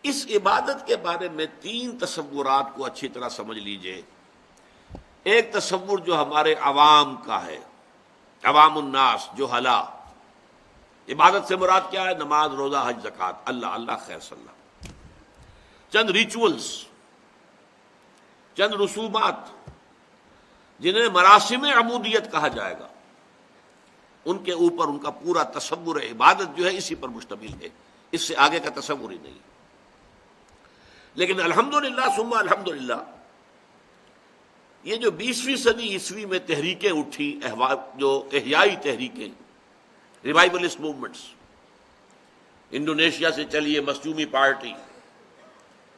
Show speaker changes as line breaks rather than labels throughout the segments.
اس عبادت کے بارے میں تین تصورات کو اچھی طرح سمجھ لیجئے۔ ایک تصور جو ہمارے عوام کا ہے، عوام الناس، جو حلا عبادت سے مراد کیا ہے؟ نماز، روزہ، حج، زکوٰۃ، اللہ اللہ خیر صلی اللہ، چند ریچولز، چند رسومات جنہیں مراسم عبودیت کہا جائے گا، ان کے اوپر ان کا پورا تصور عبادت جو ہے اسی پر مشتمل ہے، اس سے آگے کا تصور ہی نہیں۔ لیکن الحمدللہ ثم الحمدللہ یہ جو 20ویں صدی عیسوی میں تحریکیں اٹھی، جو احیائی تحریکیں، ریوائولسٹ موومنٹس، انڈونیشیا سے چلیے مظلومی پارٹی،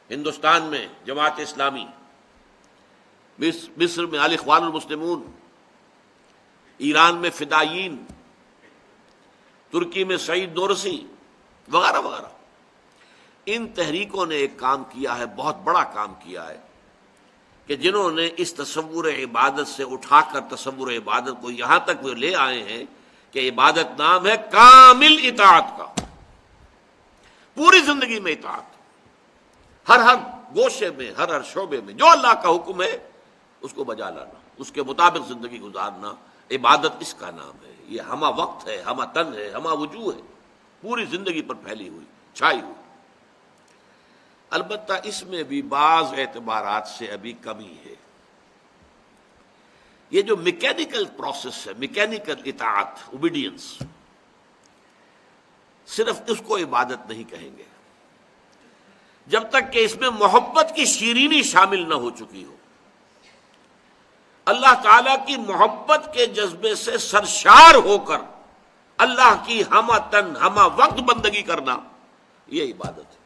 ہندوستان میں جماعت اسلامی، مصر میں الاخوان المسلمون، ایران میں فدائیین، ترکی میں سعید نورسی وغیرہ وغیرہ، ان تحریکوں نے ایک کام کیا ہے، بہت بڑا کام کیا ہے، کہ جنہوں نے اس تصور عبادت سے اٹھا کر تصور عبادت کو یہاں تک وہ لے آئے ہیں کہ عبادت نام ہے کامل اطاعت کا، پوری زندگی میں اطاعت، ہر گوشے میں، ہر شعبے میں جو اللہ کا حکم ہے اس کو بجا لانا، اس کے مطابق زندگی گزارنا، عبادت اس کا نام ہے۔ یہ ہمہ وقت ہے، ہمہ تن ہے، ہمہ وجوہ ہے، پوری زندگی پر پھیلی ہوئی، چھائی ہوئی۔ البتہ اس میں بھی بعض اعتبارات سے ابھی کمی ہے۔ یہ جو میکینیکل پروسیس ہے، میکینیکل اطاعت، اوبیڈینس، صرف اس کو عبادت نہیں کہیں گے جب تک کہ اس میں محبت کی شیرینی شامل نہ ہو چکی ہو۔ اللہ تعالیٰ کی محبت کے جذبے سے سرشار ہو کر اللہ کی ہمہ تن ہمہ وقت بندگی کرنا، یہ عبادت ہے۔